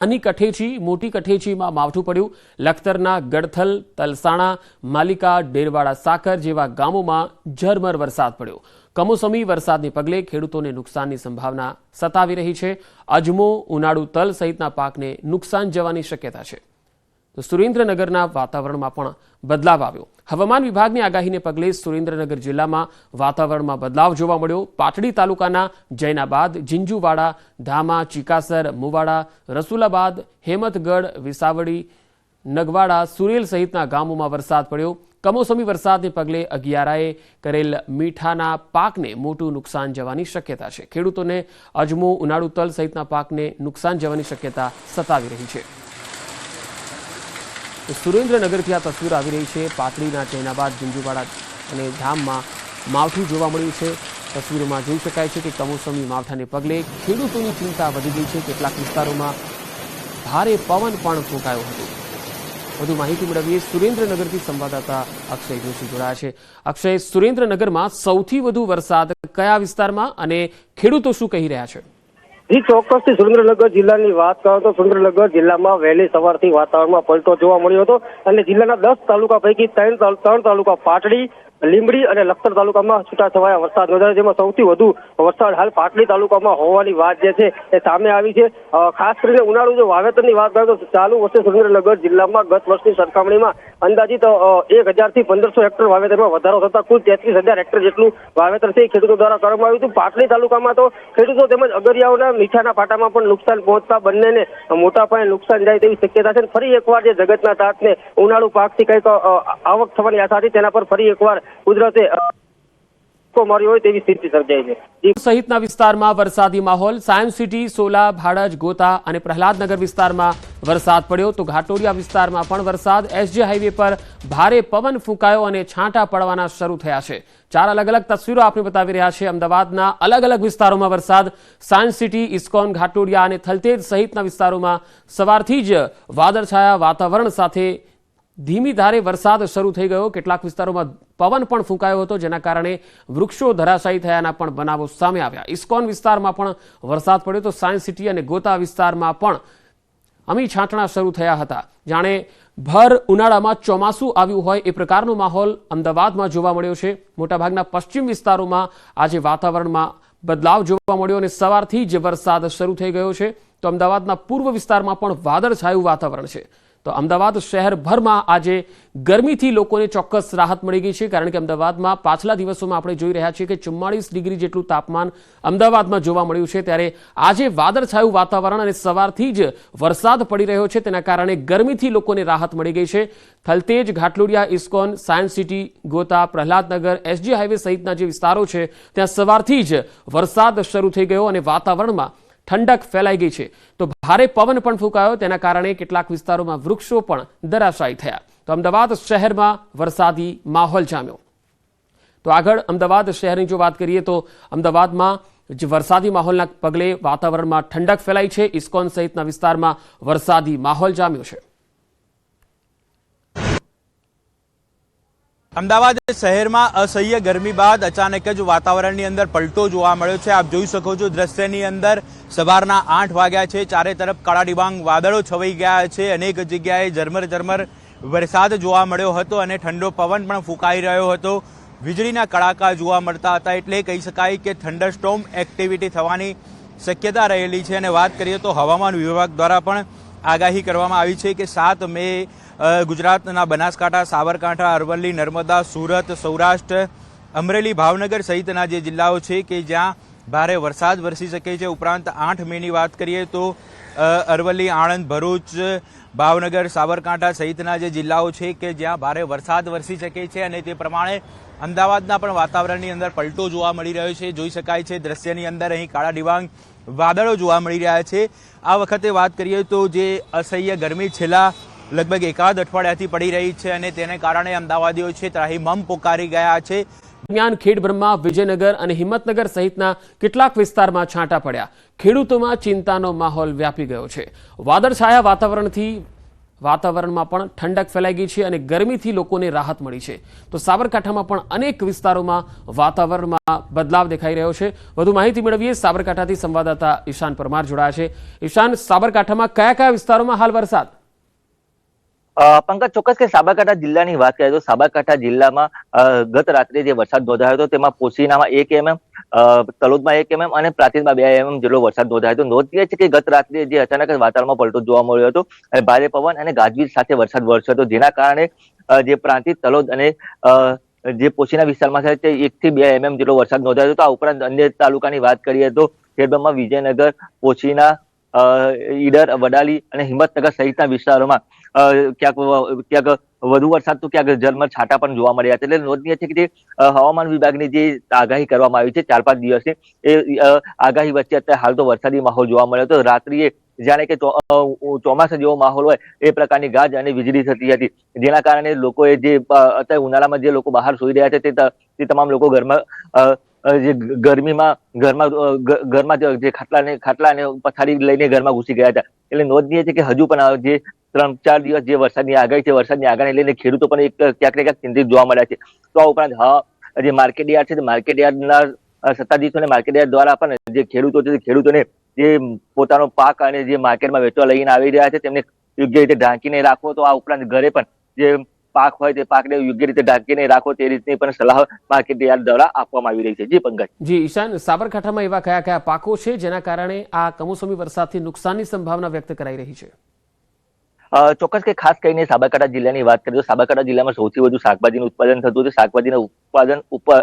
નાની કઠેચી મોટી કઠેચીમાં માવઠું પડ્યું। લખતરના ગડથલ, તલસાણા, માલિકા, ડેરવાડા સાકર જેવા ગામોમાં ઝરમર વરસાદ પડ્યો। કમોસમી વરસાદને પગલે ખેડૂતોને નુકસાનની સંભાવના સતાવી રહી છે। અજમો, ઉનાળુ તલ સહિતના પાકને નુકસાન જવાની શક્યતા છે। તો સુરેન્દ્રનગરના વાતાવરણમાં પણ બદલાવ આવ્યો। હવામાન વિભાગની આગાહીને પગલે સુરેન્દ્રનગર જિલ્લામાં વાતાવરણમાં બદલાવ જોવા મળ્યો। પાટડી તાલુકાના જૈનાબાદ, ઝીંઝુવાડા, ધામા, ચિકાસર, મુવાડા, રસુલાબાદ, હેમતગઢ, વિસાવડી, નગવાડા, સુરેલ સહિતના ગામોમાં વરસાદ પડ્યો। કમોસમી વરસાદને પગલે અગિયારાએ કરેલ મીઠાના પાકને મોટું નુકસાન જવાની શક્યતા છે। ખેડૂતોને અજમો, ઉનાળુ તલ સહિતના પાકને નુકસાન જવાની શક્યતા સતાવી રહી છે। સુરેન્દ્રનગરથી આ તસવીર આવી રહી છે। પાટડીના જૈનાબાદ, ઝીંઝુવાડા અને ધામમાં માવઠું જોવા મળ્યું છે। તસવીરોમાં જોઈ શકાય છે કે કમોસમી માવઠાને પગલે ખેડૂતોની ચિંતા વધી ગઈ છે। કેટલાક વિસ્તારોમાં ભારે પવન પણ ફૂંકાયો હતો। વધુ માહિતી મેળવીએ સુરેન્દ્રનગરથી સંવાદદાતા અક્ષય જોશી જોડાયા છે। અક્ષય, સુરેન્દ્રનગરમાં સૌથી વધુ વરસાદ કયા વિસ્તારમાં અને ખેડૂતો શું કહી રહ્યા છે? જી ચોક્કસથી સુરેન્દ્રનગર જિલ્લાની વાત કરો તો સુરેન્દ્રનગર જિલ્લામાં વહેલી સવારથી વાતાવરણમાં પલટો જોવા મળ્યો હતો અને જિલ્લાના 10 તાલુકા પૈકી ત્રણ તાલુકા પાટડી, લીંબડી અને લખતર તાલુકામાં છૂટાછવાયા વરસાદ નોંધાયો, જેમાં સૌથી વધુ વરસાદ હાલ પાટડી તાલુકામાં હોવાની વાત જે છે એ સામે આવી છે। ખાસ કરીને ઉનાળુ જો વાવેતરની વાત કરીએ તો ચાલુ વર્ષે સુરેન્દ્રનગર જિલ્લામાં ગત વર્ષની સરખામણીમાં અંદાજિત 1000 થી 1500 હેક્ટર વાવેતરમાં વધારો થતા કુલ 33,000 હેક્ટર જેટલું વાવેતર છે ખેડૂતો દ્વારા કરવામાં આવ્યું હતું। પાટડી તાલુકામાં તો ખેડૂતો તેમજ અગરિયાઓના મીઠાના પાટામાં પણ નુકસાન પહોંચતા બંનેને મોટા પાયે નુકસાન જાય તેવી શક્યતા છે। ફરી એકવાર જે જગતના તાતને ઉનાળુ પાકથી કંઈક આવક થવાની આશા હતી તેના પર ફરી એકવાર કુદરતે મારી હોય તેવી સ્થિતિ સર્જાઈ છે। સહિતના વિસ્તારમાં વરસાદી માહોલ। સાયન્સ સિટી, સોલા, ભાડજ, ગોતા અને પ્રહલાદનગર વિસ્તારમાં વરસાદ પડ્યો તો ઘાટોડિયા વિસ્તારમાં પણ વરસાદ। એસજી હાઈવે પર ભારે પવન ફૂંકાયો અને છાંટા પડવાના શરૂ થયા છે। 4 અલગ અલગ તસવીરો આપણે બતાવી રહ્યા છે। અમદાવાદના અલગ અલગ વિસ્તારોમાં વરસાદ। સાયન્સ સિટી, ઇસ્કોન, ઘાટોડિયા અને થલતેજ સહિતના વિસ્તારોમાં સવારથી જ વાદળછાયા વાતાવરણ સાથે ધીમી ધારે વરસાદ શરૂ થઈ ગયો। કેટલાક વિસ્તારોમાં પવન પણ ફૂંકાયો હતો, જેના કારણે વૃક્ષો ધરાશાયી થયાના પણ બનાવો સામે આવ્યા। ઇસ્કોન વિસ્તારમાં પણ વરસાદ પડ્યો તો સાયન્સ સિટી અને ગોતા વિસ્તારમાં પણ અમી છાંટણા શરૂ થયા હતા। જાણે ભર ઉનાળામાં ચોમાસું આવ્યું હોય એ પ્રકારનો માહોલ અમદાવાદમાં જોવા મળ્યો છે। મોટાભાગના પશ્ચિમ વિસ્તારોમાં આજે વાતાવરણમાં બદલાવ જોવા મળ્યો અને સવારથી જ વરસાદ શરૂ થઈ ગયો છે। તો અમદાવાદના પૂર્વ વિસ્તારમાં પણ વાદળછાયું વાતાવરણ છે। તો અમદાવાદ શહેરભરમાં આજે ગરમીથી લોકોને ચોક્કસ રાહત મળી ગઈ છે, કારણ કે અમદાવાદમાં પાછલા દિવસોમાં આપણે જોઈ રહ્યા છીએ કે 44 ડિગ્રી જેટલું તાપમાન અમદાવાદમાં જોવા મળ્યું છે, ત્યારે આજે વાદળછાયું વાતાવરણ અને સવારથી જ વરસાદ પડી રહ્યો છે, તેના કારણે ગરમીથી લોકોને રાહત મળી ગઈ છે। Thaltej, Ghatlodia, ISKCON, science city, Gota, Prahladnagar, SG highway સહિતના જે વિસ્તારો છે ત્યાં સવારથી જ વરસાદ શરૂ થઈ ગયો અને વાતાવરણમાં ઠંડક ફેલાઈ ગઈ છે। તો ભારે પવન પણ ફૂંકાયો, તેના કારણે કેટલાક વિસ્તારોમાં વૃક્ષો પણ ધરાશાયી થયા। તો અમદાવાદ શહેરમાં વરસાદી માહોલ જામ્યો। તો આગળ અમદાવાદ શહેરની જો વાત કરીએ તો અમદાવાદમાં વરસાદી માહોલના પગલે વાતાવરણમાં ઠંડક ફેલાઈ છે। ઇસ્કોન સહિતના વિસ્તારમાં વરસાદી માહોલ જામ્યો છે। અમદાવાદ શહેરમાં અસહ્ય ગરમી બાદ અચાનક જ વાતાવરણની અંદર પલટો જોવા મળ્યો છે। આપ જોઈ શકો છો દ્રશ્યની અંદર સવારના 8 વાગ્યા છે। ચારે તરફ કાળા ડિબાંગ વાદળો છવાઈ ગયા છે। અનેક જગ્યાએ ઝરમર વરસાદ જોવા મળ્યો હતો અને ઠંડો પવન પણ ફૂંકાઈ રહ્યો હતો। વીજળીના કડાકા જોવા મળતા હતા, એટલે કહી શકાય કે થંડરસ્ટોર્મ એક્ટિવિટી થવાની શક્યતા રહેલી છે। અને વાત કરીએ તો હવામાન વિભાગ દ્વારા પણ આગાહી કરવામાં આવી છે કે 7 મે ગુજરાતના બનાસકાંઠા, સાબરકાંઠા, અરવલ્લી, નર્મદા, સુરત, સૌરાષ્ટ્ર, અમરેલી, ભાવનગર સહિતના જે જિલ્લાઓ છે કે જ્યાં ભારે વરસાદ વરસી શકે છે। ઉપરાંત 8 મેની વાત કરીએ તો અરવલ્લી, આણંદ, ભરૂચ, ભાવનગર, સાબરકાંઠા સહિતના જે જિલ્લાઓ છે કે જ્યાં ભારે વરસાદ વરસી શકે છે અને તે પ્રમાણે અમદાવાદના પણ વાતાવરણની અંદર પલટો જોવા મળી રહ્યો છે। જોઈ શકાય છે દ્રશ્યની અંદર અહીં કાળા ડિબાંગ વાદળો જોવા મળી રહ્યા છે। આ વખતે વાત કરીએ તો જે અસહ્ય ગરમી છેલ્લા લગભગ એકાદ અઠવાડિયાથી પડી રહી છે અને તેને કારણે અમદાવાદીઓ છે ત્રાહિમામ પોકારી ગયા છે। દરમિયાન ખેડબ્રહ્મા, વિજયનગર અને હિંમતનગર સહિતના કેટલાક વિસ્તારમાં છાંટા પડ્યા। ખેડૂતોમાં ચિંતાનો માહોલ વ્યાપી ગયો છે। વાદળછાયા વાતાવરણથી વાતાવરણમાં પણ ઠંડક ફેલાઈ ગઈ છે અને ગરમીથી લોકોને રાહત મળી છે. તો સાબરકાંઠામાં પણ અનેક વિસ્તારોમાં વાતાવરણમાં બદલાવ દેખાઈ રહ્યો છે. વધુ માહિતી મેળવીએ. સાબરકાંઠાથી સંવાદદાતા ઈશાન પરમાર જોડાયા છે. ઈશાન, સાબરકાંઠામાં કયા કયા વિસ્તારોમાં હાલ વરસાદ? પંકજ, ચોક્કસ કે સાબરકાંઠા જિલ્લાની વાત કરીએ તો સાબરકાંઠા જિલ્લામાં ગત રાત્રે જે વરસાદ નોંધાયો હતો તેમાં પોશીનામાં 1 mm, તલોદમાં 1 mm અને પ્રાંતિજમાં 2 mm જેટલો વરસાદ નોંધાયો હતો. નોંધનીય છે કે ગત રાત્રે જે અચાનક જ વાતાવરણમાં પલટો જોવા મળ્યો હતો અને ભારે પવન અને ગાજવીજ સાથે વરસાદ વરસ્યો હતો, જેના કારણે જે પ્રાંતિજ, તલોદ અને જે પોશીના વિસ્તારમાં છે તે 1 થી 2 mm જેટલો વરસાદ નોંધાયો હતો. આ ઉપરાંત અન્ય તાલુકાની વાત કરીએ તો ખેડબ્રહ્મા, વિજયનગર, પોશીના, ઈડર, વડાલી અને હિંમતનગર સહિતના વિસ્તારોમાં ક્યાંક વધુ વરસાદ તો ક્યાંક ઝરમર છાંટા પણ જોવા મળ્યા હતા. એટલે નોંધનીય છે કે જે હવામાન વિભાગની જે આગાહી કરવામાં આવી છે 4-5 દિવસની, એ આગાહી વચ્ચે અત્યારે હાલ તો વરસાદી માહોલ જોવા મળ્યો હતો. રાત્રિએ જાણે કે ચોમાસા જેવો માહોલ હોય એ પ્રકારની ગાજ અને વીજળી થતી હતી, જેના કારણે લોકોએ જે અત્યારે ઉનાળામાં જે લોકો બહાર સૂઈ રહ્યા છે તે તમામ લોકો ઘરમાં જે ગરમીમાં ઘરમાં જે ખાટલા અને પથારી લઈને ઘરમાં ઘૂસી ગયા હતા. એટલે નોંધનીય છે કે હજુ પણ જે 3-4 દિવસ જે વરસાદની આગાહી છે, વરસાદની આગાહી લઈને ખેડૂતો પણ ક્યાંક ને ક્યાંક ચિંતિત જોવા મળ્યા છે. તો આ ઉપરાંત જે માર્કેટ યાર્ડ છે, માર્કેટ યાર્ડના સત્તાધીશો અને માર્કેટ યાર્ડ દ્વારા પણ જે ખેડૂતો છે, ખેડૂતોને જે પોતાનો પાક અને જે માર્કેટમાં વેચવા લઈને આવી રહ્યા છે તેમને યોગ્ય રીતે ઢાંકીને રાખવો. તો આ ઉપરાંત ઘરે પણ જે પાક હોય તે પાકને યોગ્ય રીતે ઢાંકીને રાખો તે રીતની પણ સલાહ માર્કેટ યાર્ડ દ્વારા આપવામાં આવી રહી છે. જી પંકજ. જી ઈશાન, સાબરકાંઠામાં એવા કયા કયા પાકો છે જેના કારણે આ કમોસમી વરસાદથી નુકસાનની સંભાવના વ્યક્ત કરાઈ રહી છે? ચોક્કસ કે ખાસ કરીને સાબરકાંઠા જિલ્લાની વાત કરીએ તો સાબરકાંઠા જિલ્લામાં સૌથી વધુ શાકભાજીનું ઉત્પાદન થતું હતું. શાકભાજીના ઉત્પાદન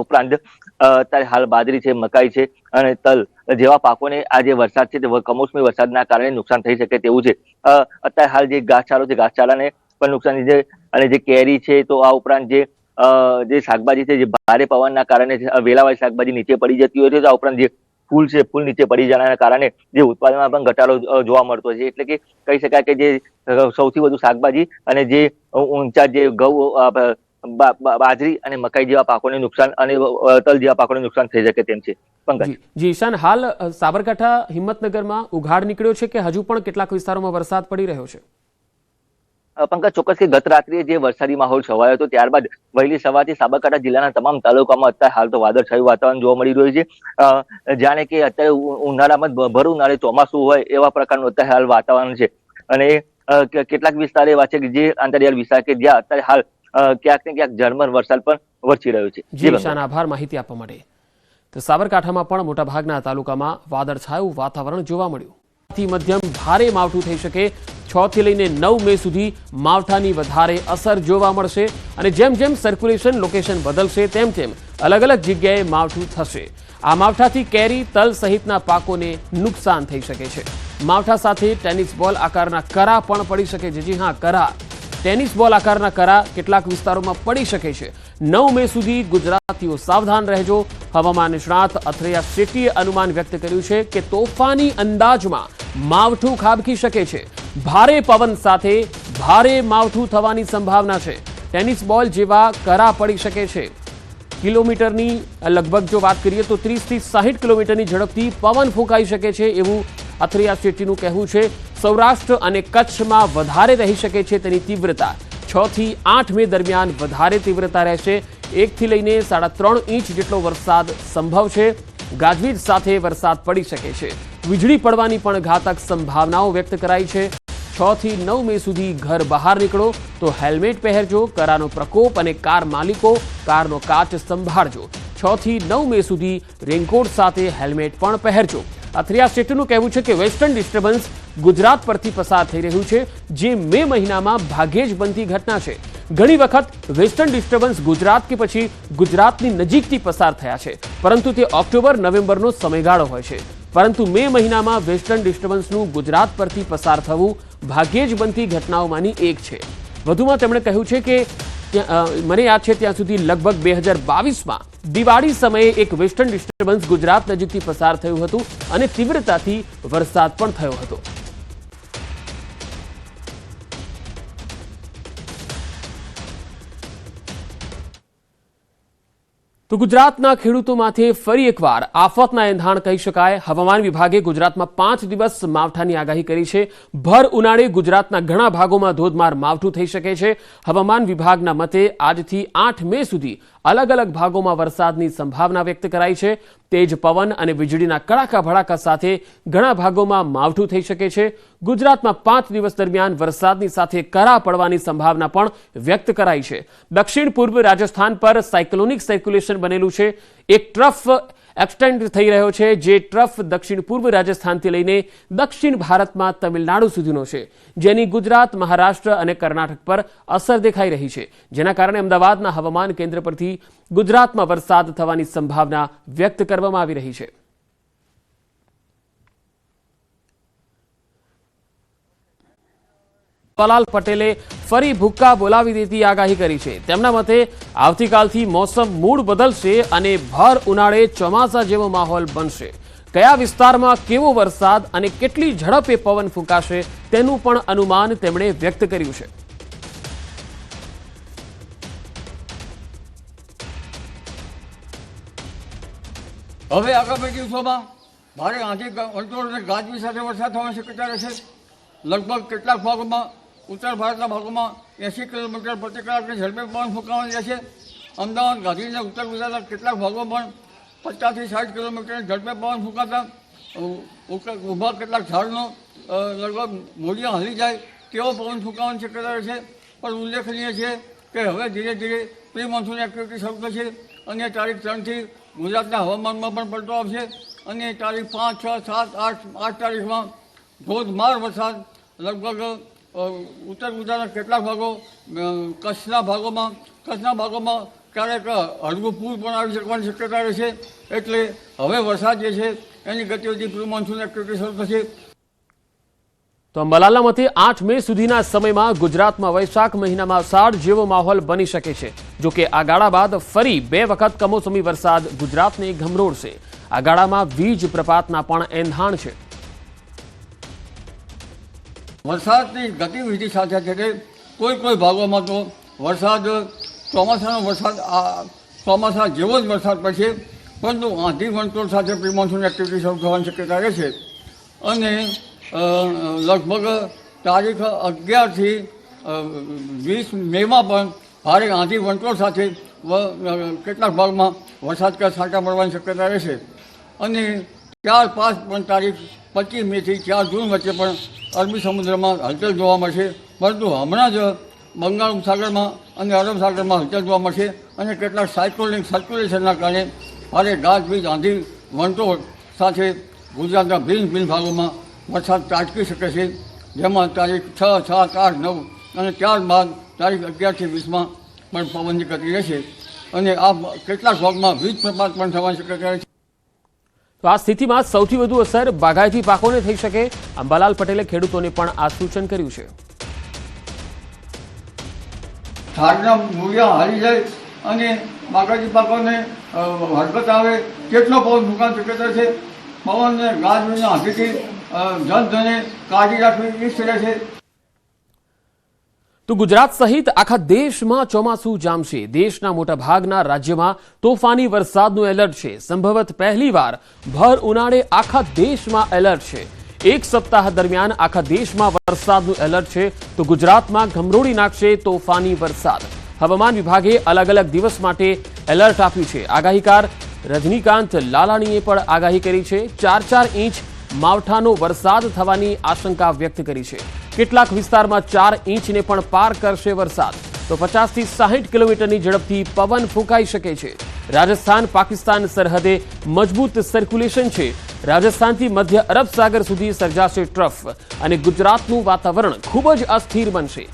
ઉપરાંત અત્યારે હાલ બાજરી છે, મકાઈ છે અને તલ જેવા પાકોને આ જે વરસાદ છે તે કમોસમી વરસાદના કારણે નુકસાન થઈ શકે તેવું છે. અત્યારે હાલ જે ઘાસચારો છે, ઘાસચારાને પણ નુકસાન છે અને જે કેરી છે, તો આ ઉપરાંત જે શાકભાજી છે, જે ભારે પવનના કારણે વેલાવાળી શાકભાજી નીચે પડી જતી હોય છે. આ ઉપરાંત જે ફૂલ છે, ફૂલ નીચે પડી જવાના કારણે જે ઉત્પાદનમાં પણ ઘટાડો જોવા મળતો છે. એટલે કે કહી શકાય કે જે સૌથી વધુ શાકભાજી અને જે ઊંચા જે ઘઉં, બાજરી અને મકાઈ જેવા પાકોને નુકસાન અને તલ જેવા પાકોને નુકસાન થઈ શકે તેમ છે. પંકજ. જી ઈશાન, હાલ સાબરકાંઠા હિંમતનગરમાં ઉઘાડ નીકળ્યો છે કે હજુ પણ કેટલાક વિસ્તારોમાં વરસાદ પડી રહ્યો છે? પંકજ, ચોક્કસ કે ગત રાત્રે જે વરસાદી માહોલ છવાયો હતો ત્યારબાદ વહેલી સવારથી સાબરકાંઠા જિલ્લાના તમામ તાલુકામાં અત્યારે હાલ તો વાદળછાયું વાતાવરણ જોવા મળી રહ્યું છે. જાણે કે અત્યારે ઉનાળામાં ભર ઉનાળે ચોમાસું હોય એવા પ્રકારનું અત્યારે હાલ વાતાવરણ છે. અને કેટલાક વિસ્તાર એવા છે કે જે આંતરિયાળ વિસ્તાર કે જ્યાં અત્યારે હાલ ક્યાંક ને ક્યાંક ઝરમર વરસાદ પણ વરસી રહ્યો છે. જી ઈશાન, આભાર માહિતી આપવા માટે. તો સાબરકાંઠામાં પણ મોટાભાગના તાલુકામાં વાદળછાયું વાતાવરણ જોવા મળ્યું. મધ્યમ ભારે માવઠું થઈ શકે. 6 થી લઈને 9 મે સુધી માવઠાની વધારે અસર જોવા મળશે અને જેમ જેમ સર્ક્યુલેશન લોકેશન બદલશે તેમ તેમ અલગ અલગ જગ્યાએ માવઠું થશે. આ માવઠાથી કેરી, તલ સહિતના પાકોને નુકસાન થઈ શકે છે. માવઠા સાથે ટેનિસ બોલ આકારના કરા પણ પડી શકે છે. જી હા, કરા, ટેનિસ બોલ આકારના કરા કેટલાક વિસ્તારોમાં પડી શકે છે. 9 મે સુધી ગુજરાતીઓ સાવધાન રહેજો. હવામાન નિષ્ણાત અથૈયા શેટ્ટીએ અનુમાન વ્યક્ત કર્યું છે કે તોફાની અંદાજમાં માવઠું ખાબકી શકે છે. ભારે પવન સાથે ભારે માવઠું થવાની સંભાવના છે. ટેનિસ બોલ જેવા કરા પડી શકે છે. કિલોમીટરની લગભગ જો વાત કરીએ તો 30 થી 60 કિલોમીટરની ઝડપથી પવન ફૂંકાઈ શકે છે એવું અથૈયા શેટ્ટીનું કહેવું છે. સૌરાષ્ટ્ર અને કચ્છમાં વધારે રહી શકે છે તેની તીવ્રતા. 6 થી 8 મે દરમિયાન વધારે તીવ્રતા રહેશે. 1 થી લઈને 3.5 ઇંચ જેટલો વરસાદ સંભવ છે. ગાજવીજ સાથે વરસાદ પડી શકે છે. વીજળી પડવાની પણ ઘાતક સંભાવનાઓ વ્યક્ત કરાઈ છે. 6 થી 9 મે સુધી ઘર બહાર નીકળો તો હેલ્મેટ પહેરજો. કરાનો પ્રકોપ અને કાર માલિકો કારનો કાચ સંભાળજો. 6 થી 9 મે સુધી રેનકોટ સાથે હેલ્મેટ પણ પહેરજો. અથૈયા શેટ્ટીનું કહેવું છે કે વેસ્ટર્ન ડિસ્ટર્બન્સ ગુજરાત પરથી પસાર થઈ રહ્યું છે, જે મે મહિનામાં ભાગ્યે જ બનતી ઘટના છે. ઘણી વખત વેસ્ટર્ન ડિસ્ટર્બન્સ ગુજરાત કે પછી ગુજરાતની નજીકથી પસાર થયા છે, પરંતુ તે ઓક્ટોબર-નવેમ્બરનો સમયગાળો હોય છે. પરંતુ મે મહિનામાં વેસ્ટર્ન ડિસ્ટર્બન્સનું ગુજરાત પરથી પસાર થવું ભાગ્યે જ બનતી ઘટનાઓમાંની એક છે. વધુમાં તેમણે કહ્યું છે કે મને યાદ છે ત્યાં સુધી લગભગ 2022માં દિવાળી સમયે એક વેસ્ટર્ન ડિસ્ટર્બન્સ ગુજરાત નજીકથી પસાર થયું હતું અને તીવ્રતાથી વરસાદ પણ થયો હતો. તો ગુજરાતના ખેડૂતો માથે ફરી એકવાર આફતના એંધાણ કહી શકાય। હવામાન વિભાગે ગુજરાતમાં 5 દિવસ માવઠાની આગાહી કરી છે। ભર ઉનાળે ગુજરાતના ઘણા ભાગોમાં ધોધમાર માવઠું થઈ શકે છે। હવામાન વિભાગના મતે આજથી 8 મે સુધી અલગ અલગ ભાગોમાં વરસાદની સંભાવના વ્યક્ત કરાઈ છે। તેજ પવન અને વીજળીના કડાકા ભડાકા સાથે ઘણા ભાગોમાં માવઠું થઈ શકે છે। ગુજરાતમાં 5 દિવસ દરમિયાન વરસાદની સાથે કરા પડવાની સંભાવના પણ વ્યક્ત કરાઈ છે। દક્ષિણ પૂર્વ રાજસ્થાન પર સાયક્લોનિક સર્ક્યુલેશન બનેલું છે। એક ટ્રફ એક્સટેન્ડ થઈ રહ્યો છે, જે ટ્રફ દક્ષિણ પૂર્વ રાજસ્થાનથી લઈને દક્ષિણ ભારતમાં તમિલનાડુ સુધીનો છે, જેની ગુજરાત, મહારાષ્ટ્ર અને કર્ણાટક પર અસર દેખાઈ રહી છે, જેના કારણે અમદાવાદના હવામાન કેન્દ્ર પરથી ગુજરાતમાં વરસાદ થવાની સંભાવના વ્યક્ત કરવામાં આવી રહી છે। અંબાલાલ પટેલે ફરી ભૂક્કા બોલાવી દેતી આગાહી કરી છે। તેમના મતે આવતીકાલથી મોસમ મૂડ બદલશે અને ભર ઉનાળે ચોમાસા જેવો માહોલ બનશે। કયા વિસ્તારમાં કેવો વરસાદ અને કેટલી ઝડપે પવન ફૂંકાશે તેનું પણ અનુમાન તેમણે વ્યક્ત કર્યું છે। હવે આગામી દિવસોમાં ભારે આંધી વંટોળ અને ગાજવી સાથે વરસાદ થવાની શક્યતા રહેશે। લગભગ કેટલાક ભાગોમાં ઉત્તર ભારતના ભાગોમાં 80 કિલોમીટર પ્રતિ કલાકની ઝડપે પવન ફૂંકાવાની રહેશે। અમદાવાદ, ગાંધીનગર, ઉત્તર ગુજરાતના કેટલાક ભાગોમાં 50 થી 60 કિલોમીટરની ઝડપે પવન ફૂંકાતા ઊભા કેટલાક ઝાડનો લગભગ મૂળિયા હલી જાય તેવો પવન ફૂંકાવાની શક્યતા રહેશે। પણ ઉલ્લેખનીય છે કે હવે ધીરે ધીરે પ્રી મોન્સૂન એક્ટિવિટી શરૂ થશે અને તારીખ 3થી ગુજરાતના હવામાનમાં પણ પલટો આવશે અને તારીખ 5, 6, 7, 8 તારીખમાં ધોધમાર વરસાદ લગભગ ઉત્તર ગુજરાતના કેટલાક ભાગો, કચ્છના ભાગોમાં ક્યારેક હળવું પૂર પણ આવી શકવાની શક્યતા રહેશે। એટલે હવે વરસાદ જે છે એની ગતિવિધિ પ્રી મોન્સૂન એક્ટિવિટી શરૂ થશે। તો અંબાલાલના મતે 8 મે સુધીના સમયમાં ગુજરાતમાં વૈશાખ મહિનામાં અષાઢ જેવો માહોલ બની શકે છે। જો કે આ ગાળા બાદ ફરી 2 વખત કમોસમી વરસાદ ગુજરાતને ગમરોડશે। આ ગાળામાં વીજ પ્રપાતના પણ એંધાણ છે। વરસાદની ગતિવિધિ સાથે સાથે કોઈ ભાગોમાં તો વરસાદ ચોમાસા જેવો જ વરસાદ પડશે, પરંતુ આંધી વંટોળ સાથે પ્રી મોન્સૂન એક્ટિવિટી શરૂ થવાની શક્યતા રહેશે અને લગભગ તારીખ 11 થી 20 મેમાં પણ ભારે આંધી વંટોળ સાથે કેટલાક ભાગમાં વરસાદ કે છાંટા પડવાની શક્યતા રહેશે અને 4-5 પણ તારીખ 25 મે થી 4 જૂન વચ્ચે પણ અરબી સમુદ્રમાં હલચલ જોવા મળશે। પરંતુ હમણાં જ બંગાળ ઉપસાગરમાં અને અરબ સાગરમાં હલચલ જોવા મળશે અને કેટલાક સાયક્લોનિક સર્ક્યુલેશનના કારણે ભારે ગાજવીજ, આંધી વંટોળ સાથે ગુજરાતના ભિન્ન ભાગોમાં વરસાદ ત્રાટકી શકે છે, જેમાં તારીખ 6, 7, 8, 9 અને ત્યારબાદ તારીખ 11 થી 20માં પણ પવનની ગતિ રહેશે અને આ કેટલાક ભાગમાં વીજ પ્રપાત પણ થવાની શક્યતા રહેશે। તો આ સ્થિતિમાં સૌથી વધુ અસર બાગાયતી પાકોને થઈ શકે। અંબાલાલ પટેલે ખેડૂતોને પણ આ સૂચન કર્યું છે। ઝાડના મૂળિયા હારી જાય અને બાગાયતી પાકોને હરકત આવે કેટલો પવન ફૂંકાવાની શક્યતા છે। પવનને ગાજવીજના આંધીથી જનધને કાળજી રાખવી એ છે। તો ગુજરાત સહિત આખા દેશમાં ચોમાસું જામશે। દેશના મોટા ભાગના રાજ્યમાં તોફાની વરસાદનું એલર્ટ છે। સંભવત પહેલીવાર ભર ઉનાળે આખા દેશમાં એલર્ટ છે। એક સપ્તાહ દરમિયાન આખા દેશમાં વરસાદનું એલર્ટ છે, તો ગુજરાતમાં ગમરોડી નાખશે તોફાની વરસાદ। હવામાન વિભાગે અલગ અલગ દિવસ માટે એલર્ટ આપ્યું છે। આગાહીકાર રજનીકાંત લાલાણીએ પણ આગાહી કરી છે। 4 ઇંચ માવઠાનો વરસાદ થવાની આશંકા વ્યક્ત કરી છે। કેટલાક વિસ્તારમાં 4 ઇંચને પણ પાર કરશે વરસાદ। તો 50 થી 60 કિલોમીટરની ઝડપથી પવન ફૂંકાઈ શકે છે। રાજસ્થાન પાકિસ્તાન સરહદે મજબૂત સર્ક્યુલેશન છે। રાજસ્થાનથી મધ્ય અરબ સાગર સુધી સર્જાશે ટ્રફ અને ગુજરાતનું વાતાવરણ ખૂબ જ અસ્થિર બનશે।